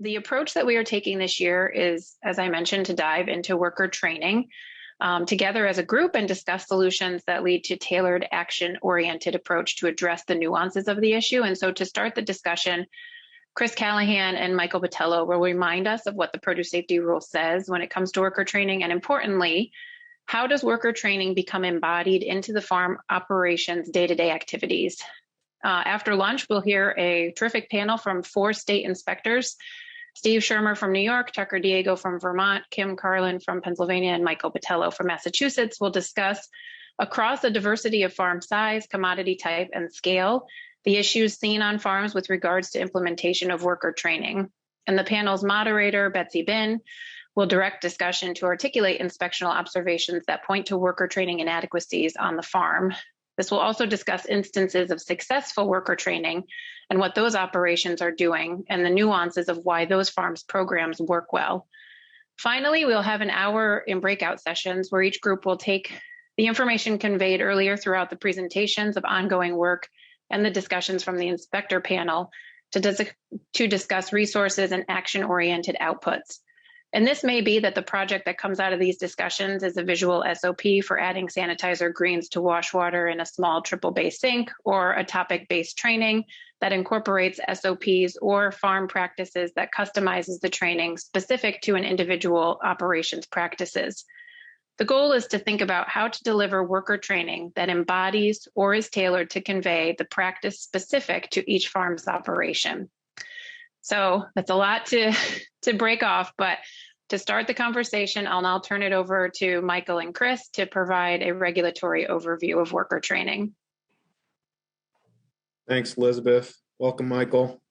the approach that we are taking this year is, as I mentioned, to dive into worker training together as a group and discuss solutions that lead to tailored action-oriented approach to address the nuances of the issue. And so to start the discussion, Chris Callahan and Michael Botello will remind us of what the produce safety rule says when it comes to worker training, and importantly, how does worker training become embodied into the farm operations day-to-day activities? After lunch, we'll hear a terrific panel from 4 state inspectors: Steve Shermer from New York, Tucker Diego from Vermont, Kim Carlin from Pennsylvania, and Michael Botello from Massachusetts. Will discuss across a diversity of farm size, commodity type, and scale, the issues seen on farms with regards to implementation of worker training. And the panel's moderator, Betsy Bin, will direct discussion to articulate inspectional observations that point to worker training inadequacies on the farm. This will also discuss instances of successful worker training and what those operations are doing and the nuances of why those farms' programs work well. Finally, we'll have an hour in breakout sessions where each group will take the information conveyed earlier throughout the presentations of ongoing work and the discussions from the inspector panel to discuss resources and action-oriented outputs. And this may be that the project that comes out of these discussions is a visual SOP for adding sanitizer greens to wash water in a small triple bay sink, or a topic-based training that incorporates SOPs or farm practices that customizes the training specific to an individual operations practices. The goal is to think about how to deliver worker training that embodies or is tailored to convey the practice specific to each farm's operation. So that's a lot to break off, but to start the conversation, I'll now turn it over to Michael and Chris to provide a regulatory overview of worker training. Thanks, Elizabeth. Welcome, Michael.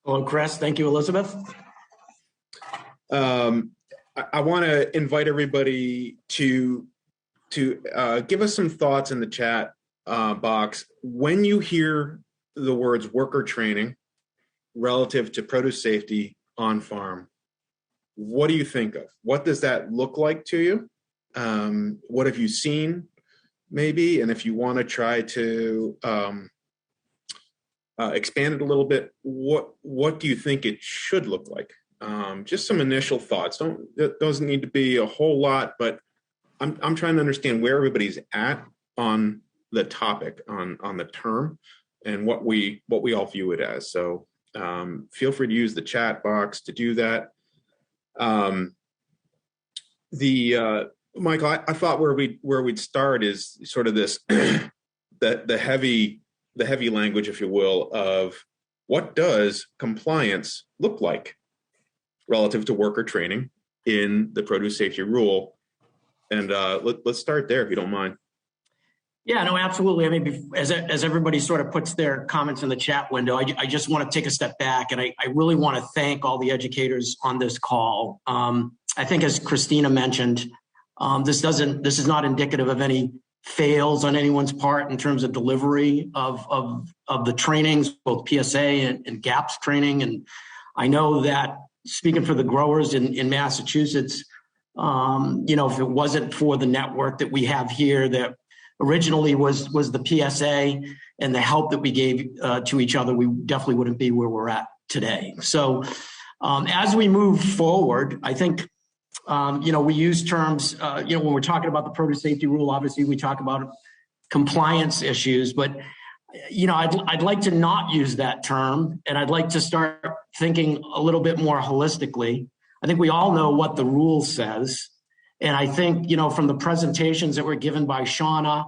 Hello, Chris. Thank you, Elizabeth. I want to invite everybody to give us some thoughts in the chat box. When you hear the words worker training relative to produce safety on farm, what do you think of? What does that look like to you? What have you seen, maybe? And if you want to try to expand it a little bit, what do you think it should look like? Just some initial thoughts. It doesn't need to be a whole lot, but I'm trying to understand where everybody's at on the topic, on the term, and what we all view it as. So feel free to use the chat box to do that. Michael, I thought where we'd start is sort of this the heavy language, if you will, of what does compliance look like relative to worker training in the produce safety rule. And let's start there, if you don't mind. Yeah, no, absolutely. I mean, as everybody sort of puts their comments in the chat window, I just want to take a step back, and I really want to thank all the educators on this call. I think, as Christina mentioned, this is not indicative of any fails on anyone's part in terms of delivery of the trainings, both PSA and GAPS training. And I know that, speaking for the growers in Massachusetts, if it wasn't for the network that we have here that originally was the PSA and the help that we gave to each other, we definitely wouldn't be where we're at today. So as we move forward, I think, we use terms, when we're talking about the produce safety rule, obviously we talk about compliance issues, but I'd like to not use that term, and I'd like to start thinking a little bit more holistically. I think we all know what the rule says. And I think, from the presentations that were given by Shauna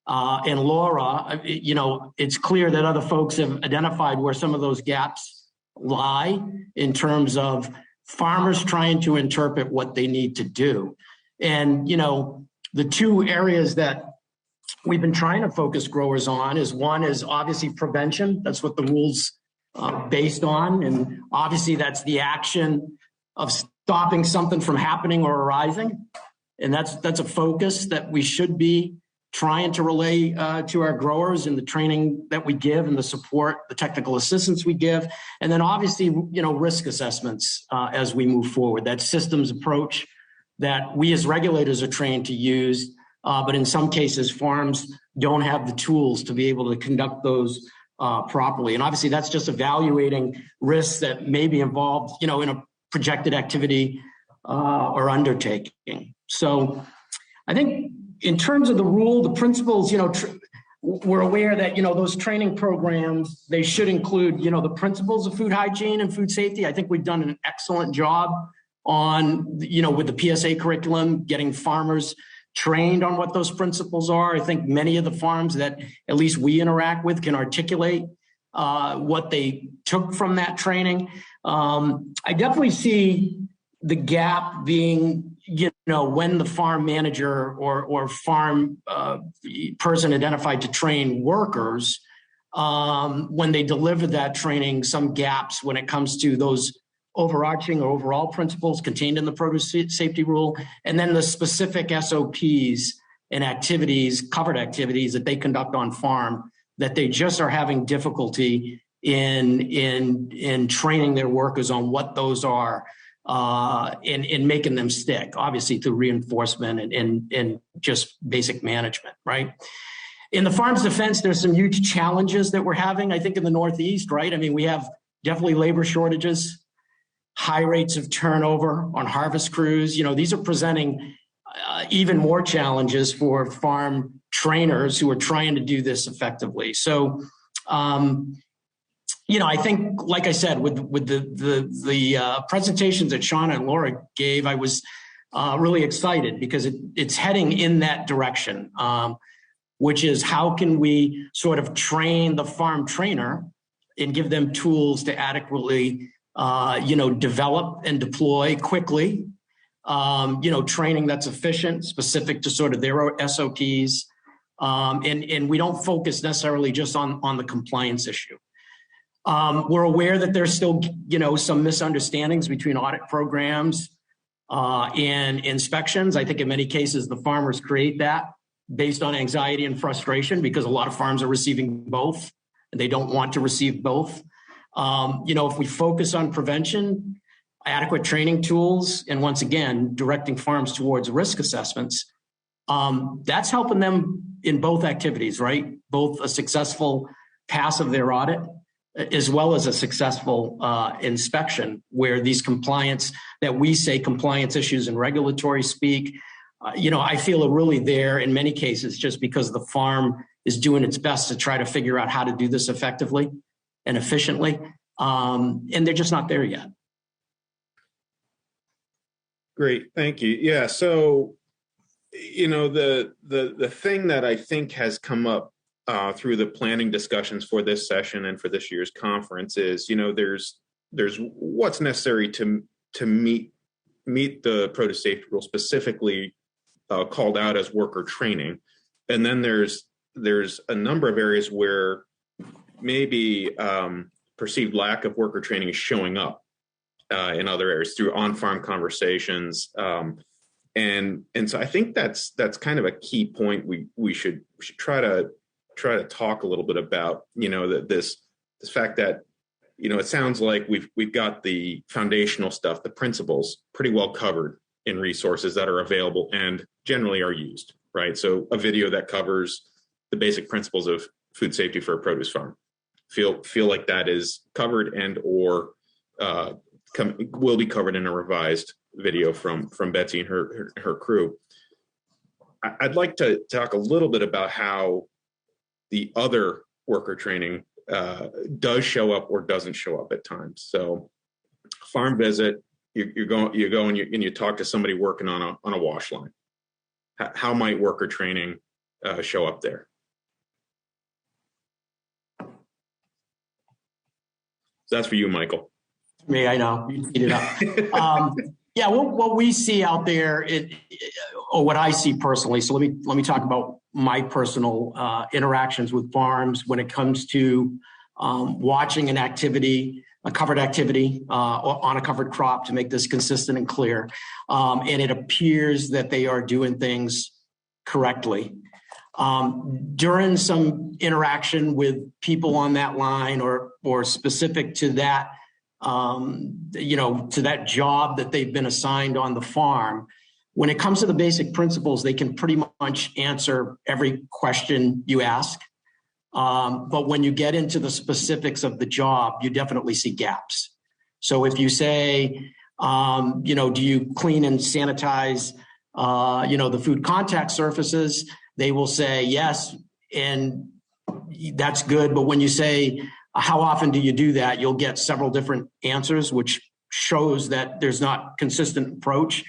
and Laura, it's clear that other folks have identified where some of those gaps lie in terms of farmers trying to interpret what they need to do. And, the two areas that we've been trying to focus growers on is obviously prevention. That's what the rule's based on. And obviously that's the action of stopping something from happening or arising. And that's a focus that we should be trying to relay to our growers in the training that we give and the support, the technical assistance we give. And then obviously, risk assessments as we move forward. That systems approach that we as regulators are trained to use, but in some cases, farms don't have the tools to be able to conduct those properly. And obviously that's just evaluating risks that may be involved, in a projected activity or undertaking. So I think in terms of the rule, the principles, we're aware that, those training programs, they should include, the principles of food hygiene and food safety. I think we've done an excellent job on, with the PSA curriculum, getting farmers trained on what those principles are. I think many of the farms that at least we interact with can articulate what they took from that training. I definitely see the gap being, when the farm manager or farm person identified to train workers, when they deliver that training, some gaps when it comes to those overarching or overall principles contained in the produce safety rule, and then the specific SOPs and activities, covered activities that they conduct on farm, that they just are having difficulty in training their workers on what those are, in making them stick, obviously through reinforcement and just basic management, right? In the farm's defense, there's some huge challenges that we're having, I think, in the Northeast, right? I mean, we have definitely labor shortages, high rates of turnover on harvest crews. These are presenting even more challenges for farm trainers who are trying to do this effectively. So, I think, like I said, with the presentations that Shauna and Laura gave, I was really excited because it's heading in that direction, which is how can we sort of train the farm trainer and give them tools to adequately develop and deploy quickly, training that's efficient, specific to sort of their SOPs. And we don't focus necessarily just on the compliance issue. We're aware that there's still, some misunderstandings between audit programs and inspections. I think in many cases, the farmers create that based on anxiety and frustration because a lot of farms are receiving both and they don't want to receive both. If we focus on prevention, adequate training tools, and once again, directing farms towards risk assessments, that's helping them in both activities, right? Both a successful pass of their audit, as well as a successful inspection where these compliance issues and regulatory speak, I feel are really there in many cases just because the farm is doing its best to try to figure out how to do this effectively and efficiently, and they're just not there yet. Great, thank you. Yeah, so the thing that I think has come up through the planning discussions for this session and for this year's conference is, there's what's necessary to meet the produce safety rule, specifically called out as worker training, and then there's a number of areas where maybe perceived lack of worker training is showing up in other areas through on-farm conversations, and so I think that's kind of a key point we should try to talk a little bit about. That this fact that it sounds like we've got the foundational stuff, the principles, pretty well covered in resources that are available and generally are used, right? So a video that covers the basic principles of food safety for a produce farm. Feel like that is covered and or will be covered in a revised video from Betsy and her crew. I'd like to talk a little bit about how the other worker training does show up or doesn't show up at times. So farm visit, you go and you talk to somebody working on a wash line. How might worker training show up there? That's for you, Michael. Me, I know. You teed it up. Yeah, what we see out there, or what I see personally. So let me talk about my personal interactions with farms when it comes to watching an activity, a covered activity on a covered crop, to make this consistent and clear. And it appears that they are doing things correctly. During some interaction with people on that line or specific to that, to that job that they've been assigned on the farm, when it comes to the basic principles, they can pretty much answer every question you ask. But when you get into the specifics of the job, you definitely see gaps. So if you say, do you clean and sanitize, the food contact surfaces, they will say yes, and that's good. But when you say, how often do you do that? You'll get several different answers, which shows that there's not consistent approach.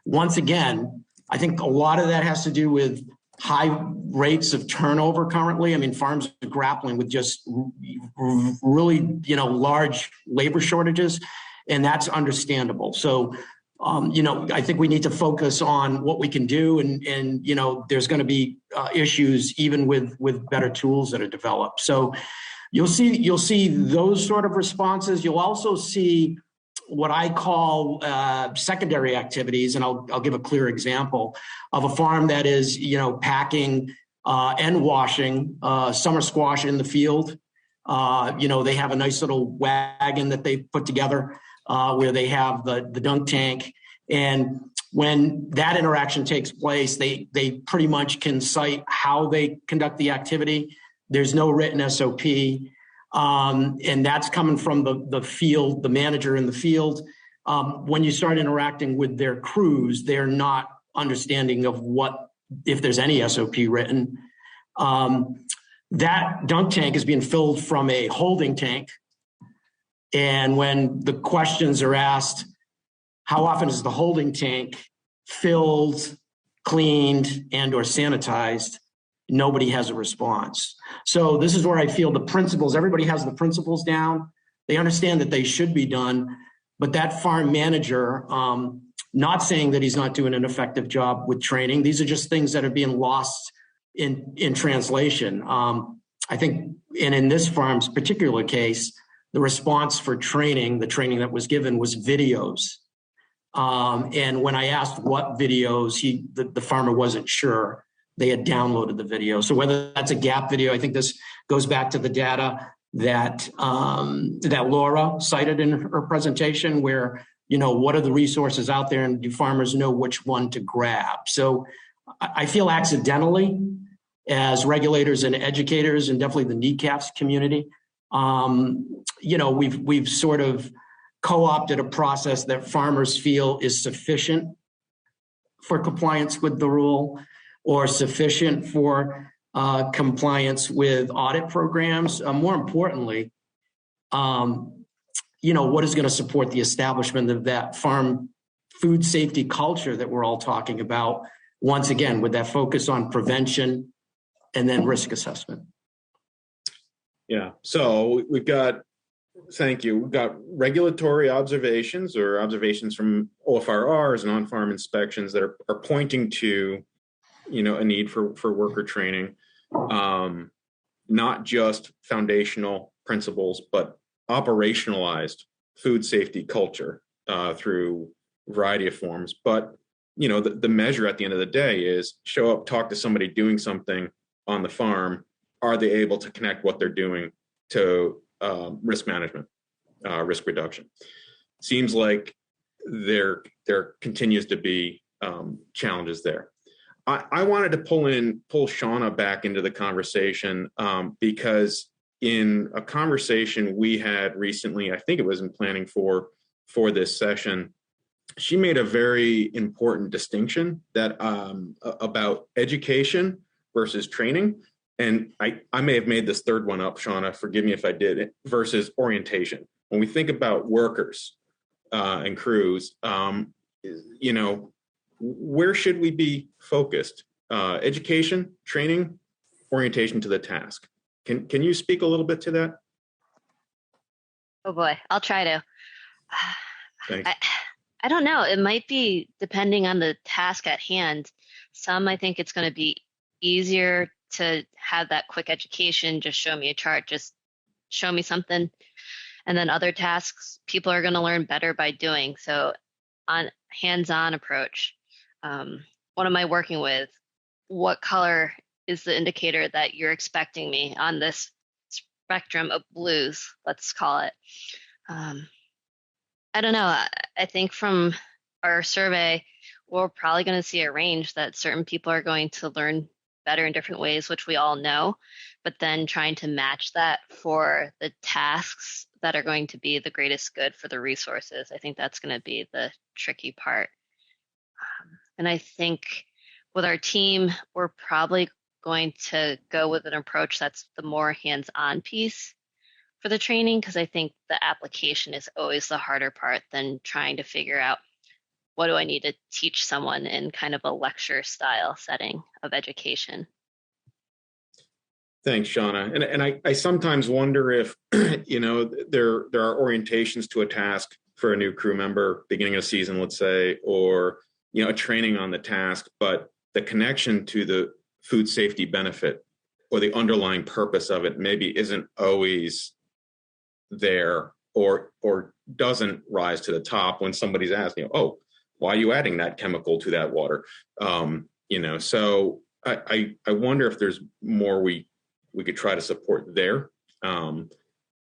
Once again, I think a lot of that has to do with high rates of turnover currently. I mean, farms are grappling with just really, large labor shortages, and that's understandable. So, I think we need to focus on what we can do, and there's going to be issues even with better tools that are developed. So, you'll see those sort of responses. You'll also see what I call secondary activities, and I'll give a clear example of a farm that is, packing and washing summer squash in the field. They have a nice little wagon that they put together where they have the dunk tank, and when that interaction takes place, they pretty much can cite how they conduct the activity. There's no written SOP. And that's coming from the field, the manager in the field. When you start interacting with their crews, they're not understanding of if there's any SOP written. That dunk tank is being filled from a holding tank. And when the questions are asked, how often is the holding tank filled, cleaned, and or sanitized? Nobody has a response. So this is where I feel the principles, everybody has the principles down. They understand that they should be done, but that farm manager, not saying that he's not doing an effective job with training. These are just things that are being lost in translation. I think, and in this farm's particular case, the response for training, the training that was given was videos. And when I asked what videos, the farmer wasn't sure. They had downloaded the video. So whether that's a gap video, I think this goes back to the data that Laura cited in her presentation, where, what are the resources out there and do farmers know which one to grab? So I feel accidentally, as regulators and educators, and definitely the NECAFS community, we've sort of co-opted a process that farmers feel is sufficient for compliance with the rule, or sufficient for compliance with audit programs. More importantly, what is going to support the establishment of that farm food safety culture that we're all talking about, once again, with that focus on prevention and then risk assessment. Yeah, so thank you. We've got regulatory observations or observations from OFRRs and on-farm inspections that are pointing to a need for worker training, not just foundational principles, but operationalized food safety culture through a variety of forms. But, the measure at the end of the day is show up, talk to somebody doing something on the farm. Are they able to connect what they're doing to risk management, risk reduction? Seems like there continues to be challenges there. I wanted to pull Shauna back into the conversation because in a conversation we had recently, I think it was in planning for this session, she made a very important distinction that about education versus training. And I may have made this third one up, Shauna, forgive me if I did, versus orientation. When we think about workers and crews, where should we be focused? Education, training, orientation to the task. Can you speak a little bit to that? Oh boy, I'll try to. Thanks. I don't know. It might be depending on the task at hand. Some, I think it's going to be easier to have that quick education, just show me a chart, just show me something. And then other tasks, people are going to learn better by doing. So on hands-on approach, what am I working with? What color is the indicator that you're expecting me on this spectrum of blues, let's call it? I don't know. I think from our survey, we're probably going to see a range that certain people are going to learn better in different ways, which we all know, but then trying to match that for the tasks that are going to be the greatest good for the resources. I think that's going to be the tricky part. And I think with our team, we're probably going to go with an approach that's the more hands-on piece for the training, because I think the application is always the harder part than trying to figure out what do I need to teach someone in kind of a lecture style setting of education. Thanks, Shauna. And I sometimes wonder if, you know, there are orientations to a task for a new crew member, beginning of season, let's say, or, you know, a training on the task, but the connection to the food safety benefit or the underlying purpose of it maybe isn't always there, or doesn't rise to the top when somebody's asking, oh, why are you adding that chemical to that water? You know, so I wonder if there's more we could try to support there. And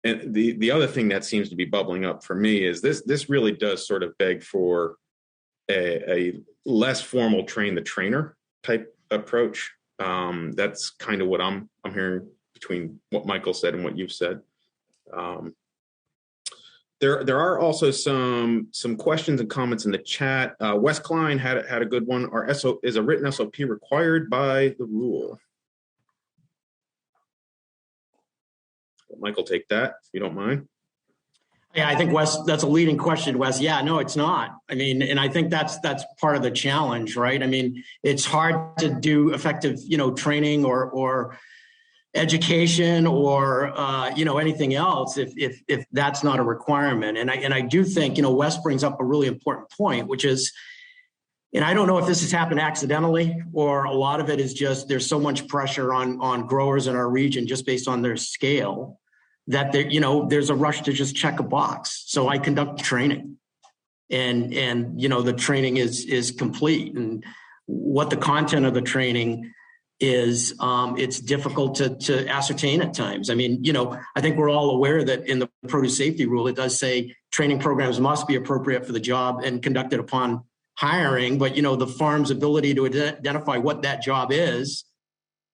the other thing that seems to be bubbling up for me is this really does sort of beg for a less formal train the trainer type approach. That's kind of what I'm hearing between what Michael said and what you've said. There are also some questions and comments in the chat. Wes Klein had a good one. Is a written SOP required by the rule? Michael, take that if you don't mind. Yeah, I think Wes, that's a leading question, Wes. Yeah, no, it's not. I mean, and I think that's part of the challenge, right? I mean, it's hard to do effective, you know, training or education or you know, anything else if that's not a requirement. And I do think, you know, Wes brings up a really important point, which is, and I don't know if this has happened accidentally or a lot of it is just there's so much pressure on growers in our region just based on their scale that you know, there's a rush to just check a box. So I conduct training, and you know, the training is complete, and what the content of the training is, it's difficult to ascertain at times. I mean, you know, I think we're all aware that in the produce safety rule, it does say training programs must be appropriate for the job and conducted upon hiring. But, you know, the farm's ability to identify what that job is,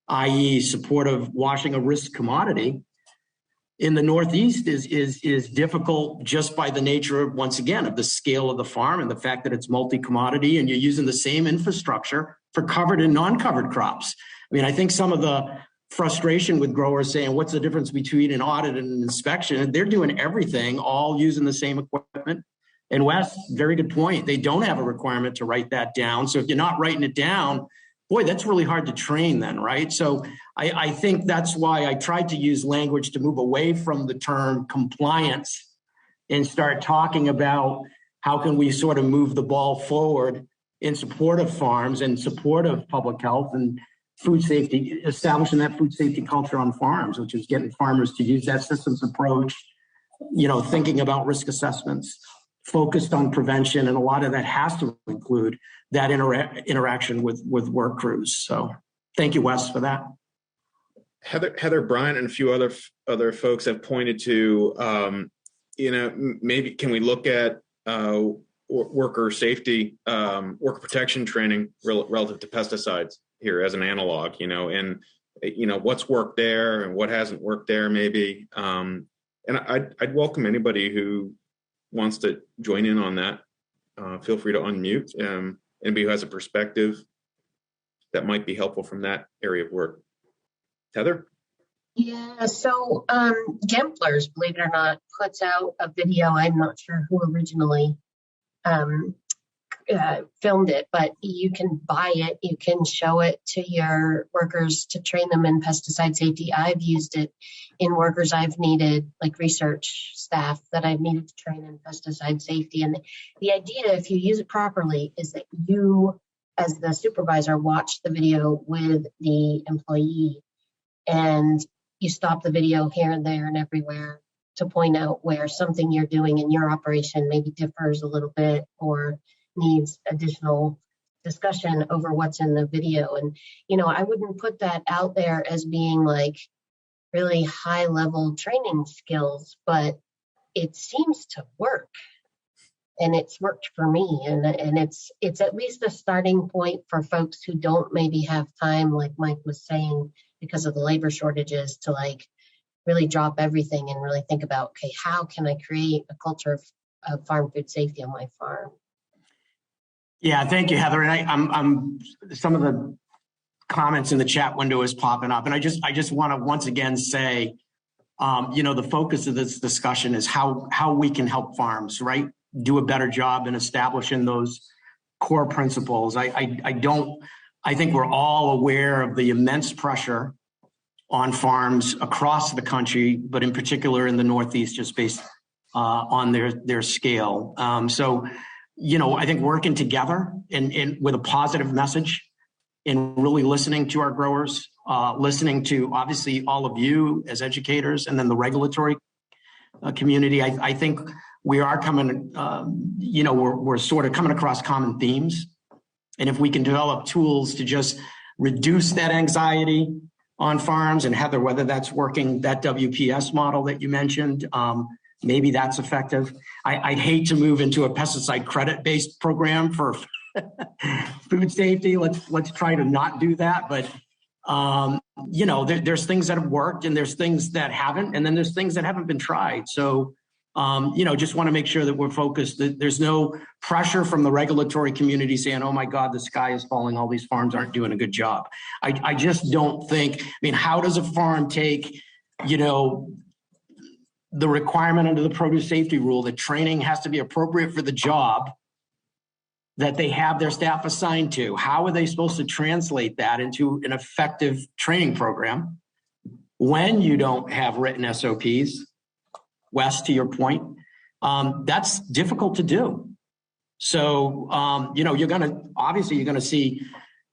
i.e. support of washing a risk commodity in the Northeast is difficult just by the nature of, once again, of the scale of the farm and the fact that it's multi-commodity and you're using the same infrastructure for covered and non-covered crops. I mean, I think some of the frustration with growers saying, what's the difference between an audit and an inspection? They're doing everything, all using the same equipment. And Wes, very good point. They don't have a requirement to write that down. So if you're not writing it down, boy, that's really hard to train then, right? So I think that's why I tried to use language to move away from the term compliance and start talking about how can we sort of move the ball forward in support of farms and support of public health and food safety, establishing that food safety culture on farms, which is getting farmers to use that systems approach, you know, thinking about risk assessments, focused on prevention, and a lot of that has to include that interaction with work crews. So thank you, Wes, for that. Heather Bryant and a few other folks have pointed to, you know, maybe can we look at worker safety, worker protection training relative to pesticides here as an analog, you know, and, you know, what's worked there and what hasn't worked there maybe. And I'd welcome anybody who wants to join in on that. Feel free to unmute. Anybody who has a perspective that might be helpful from that area of work. Heather? Yeah, so Gemplers, believe it or not, puts out a video. I'm not sure who originally filmed it, but you can buy it. You can show it to your workers to train them in pesticide safety. I've used it in workers I've needed, like research staff that I've needed to train in pesticide safety. And the idea, if you use it properly, is that you, as the supervisor, watch the video with the employee and you stop the video here and there and everywhere to point out where something you're doing in your operation maybe differs a little bit or needs additional discussion over what's in the video. And, you know, I wouldn't put that out there as being like really high level training skills, but it seems to work. and it's worked for me. And it's at least a starting point for folks who don't maybe have time, like Mike was saying, because of the labor shortages, to like really drop everything and really think about, okay, how can I create a culture of farm food safety on my farm? Yeah, thank you, Heather. And I'm some of the comments in the chat window is popping up, and I just want to once again say, the focus of this discussion is how we can help farms, right, do a better job in establishing those core principles. I think we're all aware of the immense pressure on farms across the country, but in particular in the Northeast, just based on their scale. I think working together and with a positive message and really listening to our growers, listening to obviously all of you as educators, and then the regulatory community, I think we are coming, we're sort of coming across common themes. And if we can develop tools to just reduce that anxiety on farms, and Heather, whether that's working that WPS model that you mentioned, maybe that's effective. I'd hate to move into a pesticide credit-based program for food safety. Let's try to not do that. But there's things that have worked, and there's things that haven't, and then there's things that haven't been tried. So just want to make sure that we're focused, that there's no pressure from the regulatory community saying, oh my God, the sky is falling, all these farms aren't doing a good job. I just don't think, how does a farm take, the requirement under the produce safety rule that training has to be appropriate for the job that they have their staff assigned to? How are they supposed to translate that into an effective training program when you don't have written SOPs? Wes, to your point, that's difficult to do. So, you're going to see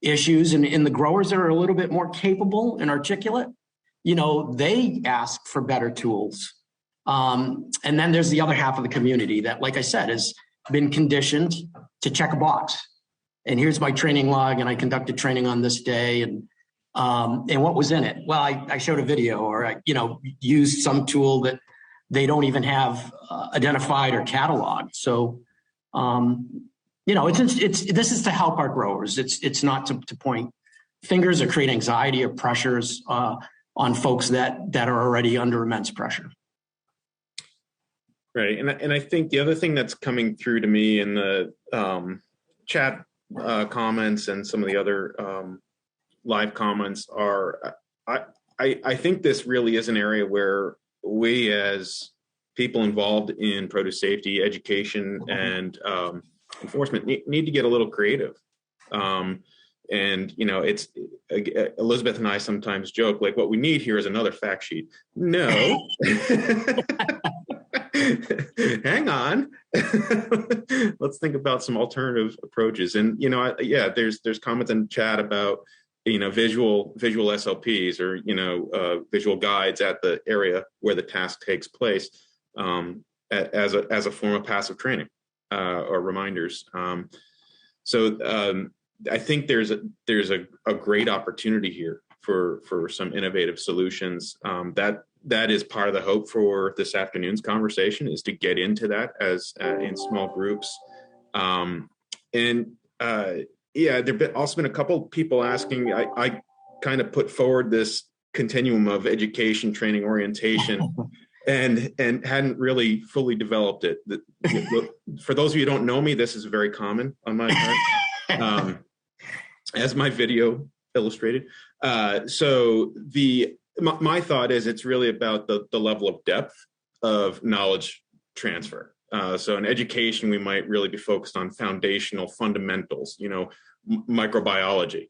issues, and the growers that are a little bit more capable and articulate, they ask for better tools. And then there's the other half of the community that, like I said, has been conditioned to check a box. And here's my training log, and I conducted training on this day, and what was in it? Well, I showed a video, or I, used some tool that they don't even have identified or cataloged. So, this is to help our growers. It's not to point fingers or create anxiety or pressures on folks that are already under immense pressure. Right, and I think the other thing that's coming through to me in the chat comments and some of the other live comments are, I think this really is an area where we as people involved in produce safety, education, and enforcement need to get a little creative. It's Elizabeth and I sometimes joke, like, what we need here is another fact sheet. No. Hang on. Let's think about some alternative approaches. And there's comments in chat about visual SOPs, or visual guides at the area where the task takes place, as a form of passive training or reminders. I think there's a great opportunity here for some innovative solutions. That is part of the hope for this afternoon's conversation, is to get into that as in small groups. There've also been a couple people asking. I kind of put forward this continuum of education, training, orientation, and hadn't really fully developed it. For those of you who don't know me, this is very common on my part, as my video illustrated. My thought is it's really about the level of depth of knowledge transfer. So in education, we might really be focused on foundational fundamentals, microbiology.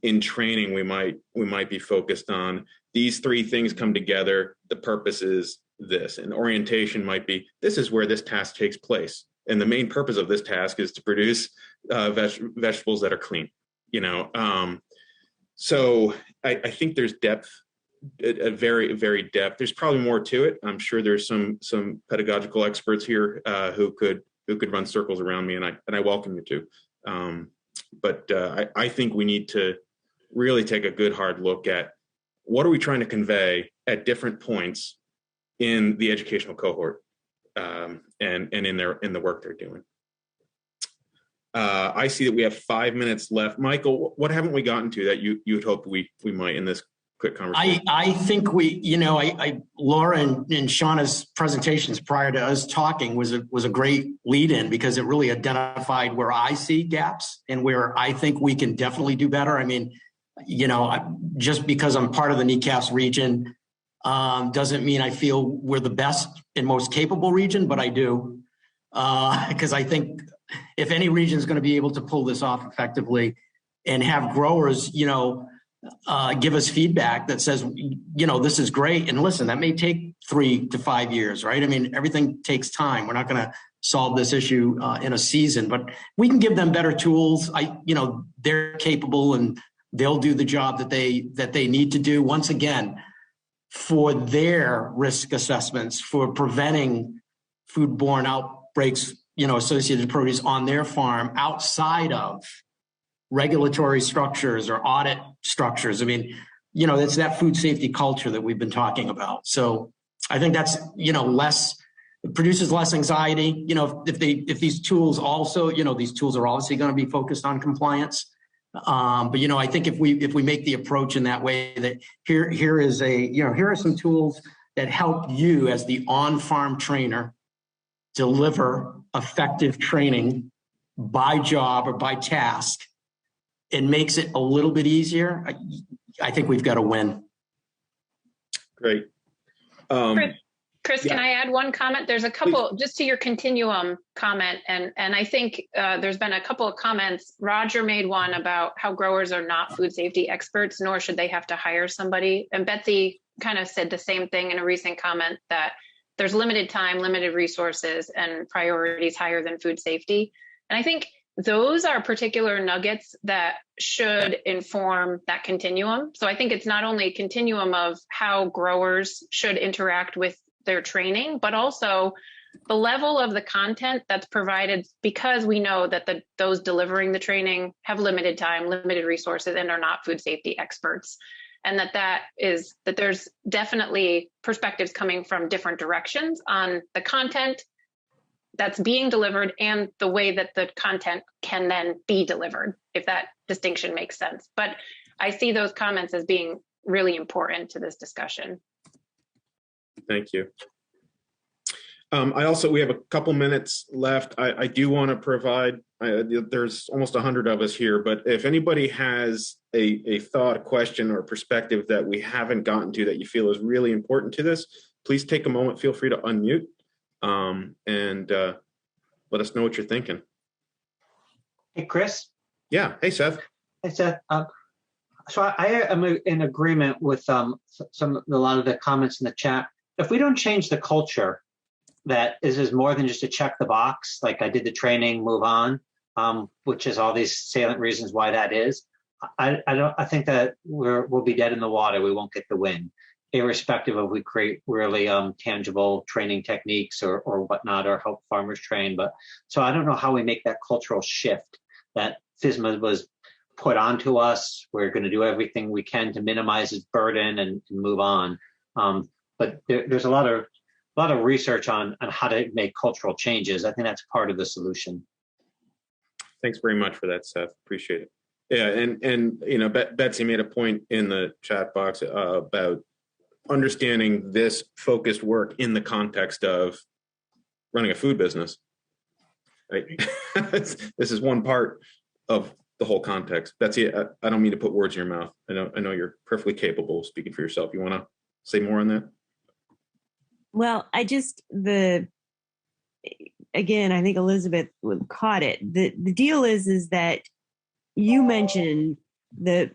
In training, we might be focused on these three things come together. The purpose is this. And orientation might be, this is where this task takes place. And the main purpose of this task is to produce vegetables that are clean, So I think there's depth, a very, very depth. There's probably more to it. I'm sure there's some pedagogical experts here who could run circles around me, and I welcome you to. But I think we need to really take a good hard look at what are we trying to convey at different points in the educational cohort. and in the work they're doing. I see that we have 5 minutes left. Michael, what haven't we gotten to that you would hope we might in this quick conversation? I think Laura and Shauna's presentations prior to us talking was a great lead in, because it really identified where I see gaps and where I think we can definitely do better. I mean, just because I'm part of the NECAFS region doesn't mean I feel we're the best and most capable region, but I do, because I think if any region is going to be able to pull this off effectively and have growers, give us feedback that says, this is great. And listen, that may take 3 to 5 years, right? I mean, everything takes time. We're not going to solve this issue in a season, but we can give them better tools. They're capable and they'll do the job that they need to do. Once again, for their risk assessments for preventing foodborne outbreaks, associated produce on their farm outside of regulatory structures or audit structures. I mean, it's that food safety culture that we've been talking about. So I think that's, it produces less anxiety. If these tools also, these tools are obviously going to be focused on compliance. But I think if we make the approach in that way, that here are some tools that help you as the on-farm trainer deliver effective training by job or by task, and makes it a little bit easier, I think we've got to win. Great. Chris, yeah. Can I add one comment? There's a couple, just to your continuum comment, and I think there's been a couple of comments. Roger made one about how growers are not food safety experts, nor should they have to hire somebody. And Betsy kind of said the same thing in a recent comment, that there's limited time, limited resources, and priorities higher than food safety. And I think those are particular nuggets that should inform that continuum. So I think it's not only a continuum of how growers should interact with their training, but also the level of the content that's provided, because we know that those delivering the training have limited time, limited resources, and are not food safety experts. And that there's definitely perspectives coming from different directions on the content that's being delivered and the way that the content can then be delivered, if that distinction makes sense. But I see those comments as being really important to this discussion. Thank you. We have a couple minutes left. I do want to provide, there's almost 100 of us here, but if anybody has a thought, a question, or perspective that we haven't gotten to that you feel is really important to this, please take a moment, feel free to unmute, and let us know what you're thinking. Hey, Chris. Yeah. Hey, Seth. Hey, Seth. So I am in agreement with a lot of the comments in the chat. If we don't change the culture, that is more than just to check the box, like I did the training, move on, which is all these salient reasons why that is. I think that we'll be dead in the water. We won't get the win, irrespective of we create really tangible training techniques or whatnot, or help farmers train. But so I don't know how we make that cultural shift that FSMA was put onto us. We're going to do everything we can to minimize its burden and move on. But there's a lot of research on how to make cultural changes. I think that's part of the solution. Thanks very much for that, Seth. Appreciate it. Yeah, and Betsy made a point in the chat box about understanding this focused work in the context of running a food business. Right? This is one part of the whole context. Betsy, I don't mean to put words in your mouth. I know you're perfectly capable of speaking for yourself. You want to say more on that? Well, again, I think Elizabeth caught it. The deal is that you mentioned the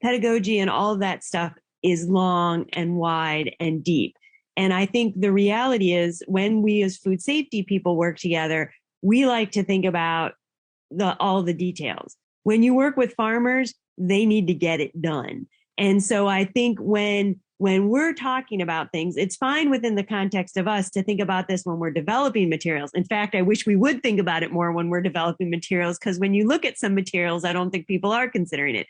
pedagogy and all of that stuff is long and wide and deep. And I think the reality is when we as food safety people work together, we like to think about all the details. When you work with farmers, they need to get it done. And so I think when we're talking about things, it's fine within the context of us to think about this when we're developing materials. In fact, I wish we would think about it more when we're developing materials, because when you look at some materials, I don't think people are considering it.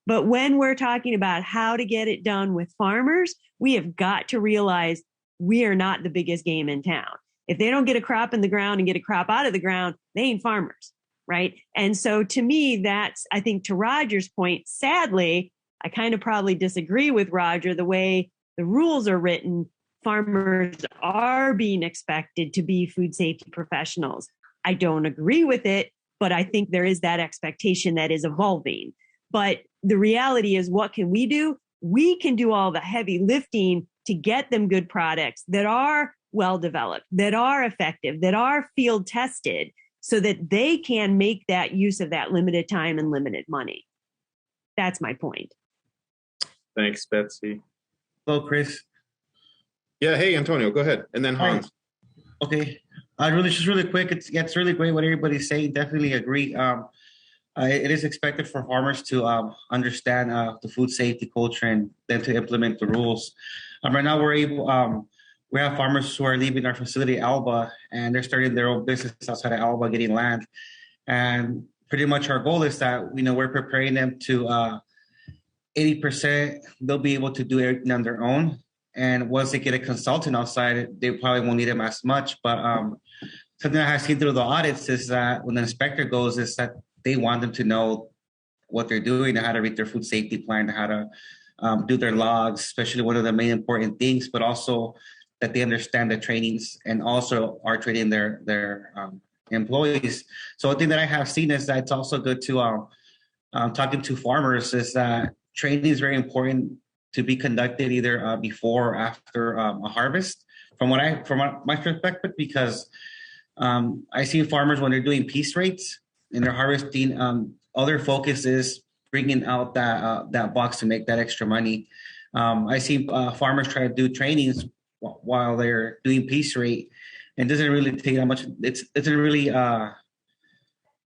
But when we're talking about how to get it done with farmers, we have got to realize we are not the biggest game in town. If they don't get a crop in the ground and get a crop out of the ground, they ain't farmers, right? And so to me, that's, I think to Roger's point, sadly, I kind of probably disagree with Roger. The way the rules are written, farmers are being expected to be food safety professionals. I don't agree with it, but I think there is that expectation that is evolving. But the reality is, what can we do? We can do all the heavy lifting to get them good products that are well developed, that are effective, that are field tested, so that they can make that use of that limited time and limited money. That's my point. Thanks, Betsy. Hello, Chris. Yeah, hey, Antonio, go ahead. And then Hans. Okay. Really quick. It's really great what everybody's saying. Definitely agree. It is expected for farmers to understand the food safety culture and then to implement the rules. Right now, we have farmers who are leaving our facility, Alba, and they're starting their own business outside of Alba, getting land. And pretty much our goal is that, we're preparing them to 80%, they'll be able to do everything on their own. And once they get a consultant outside, they probably won't need them as much. But something I have seen through the audits is that when the inspector goes, is that they want them to know what they're doing, how to read their food safety plan, how to do their logs, especially one of the main important things, but also that they understand the trainings and also are training their employees. So one thing that I have seen is that it's also good to talking to farmers is that training is very important to be conducted either before or after a harvest. From my perspective, because I see farmers when they're doing piece rates and they're harvesting, all their focus is bringing out that box to make that extra money. I see farmers try to do trainings while they're doing piece rate, and it doesn't really take that much.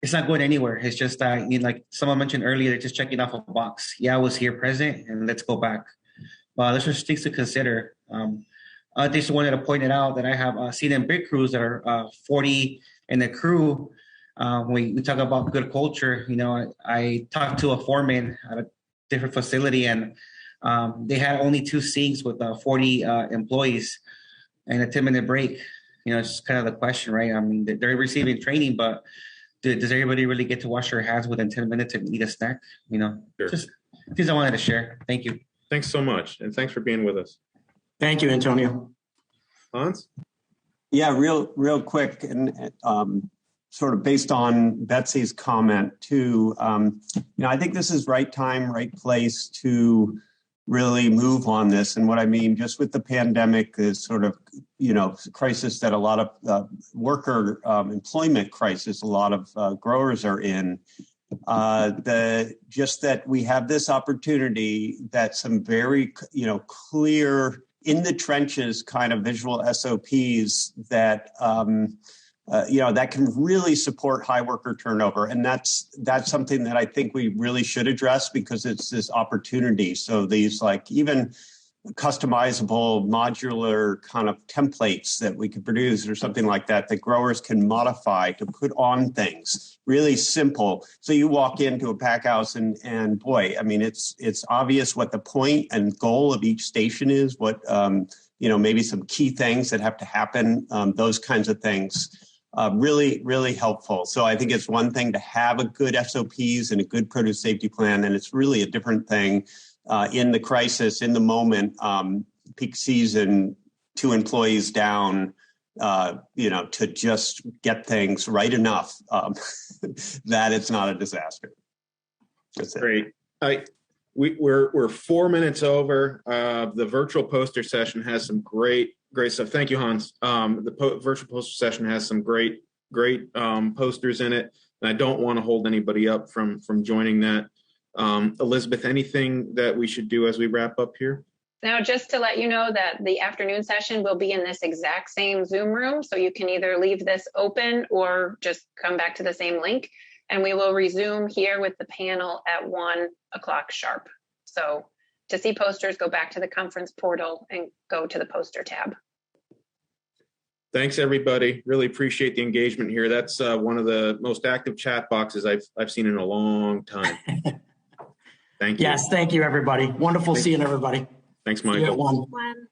It's not going anywhere. It's just that, like someone mentioned earlier, they're just checking off a box. Yeah, I was here present, and let's go back. There's just things to consider. I just wanted to point it out that I have seen in big crews that are 40 in the crew. When we talk about good culture, I talked to a foreman at a different facility, and they had only 2 sinks with 40 employees and a 10-minute break. It's kind of the question, right? I mean, they're receiving training, but does everybody really get to wash their hands within 10 minutes and eat a snack? Sure. Just things I wanted to share. Thank you. Thanks so much. And thanks for being with us. Thank you, Antonio. Hans? Yeah, real quick, and sort of based on Betsy's comment too, I think this is right time, right place to really move on this. And what I mean, just with the pandemic, is sort of, crisis that a lot of worker employment crisis, a lot of growers are in. Just that we have this opportunity that some very, clear in the trenches kind of visual SOPs that, that can really support high worker turnover. And that's something that I think we really should address, because it's this opportunity. So these even customizable modular kind of templates that we could produce or something like that growers can modify to put on things, really simple. So you walk into a pack house and boy, I mean, it's obvious what the point and goal of each station is, what, maybe some key things that have to happen, those kinds of things. Really, really helpful. So I think it's one thing to have a good SOPs and a good produce safety plan, and it's really a different thing in the crisis, in the moment, peak season, 2 employees down, to just get things right enough that it's not a disaster. That's it. Great. We're 4 minutes over. The virtual poster session has some great stuff. Thank you, Hans. The virtual poster session has some great posters in it, and I don't want to hold anybody up from joining that. Elizabeth, anything that we should do as we wrap up here? Now, just to let you know that the afternoon session will be in this exact same Zoom room, so you can either leave this open or just come back to the same link, and we will resume here with the panel at 1 o'clock sharp. So to see posters, go back to the conference portal and go to the poster tab. Thanks, everybody. Really appreciate the engagement here. That's one of the most active chat boxes I've seen in a long time. Thank you. Yes, thank you, everybody. Wonderful seeing everybody. Thanks, Michael. See you at 1.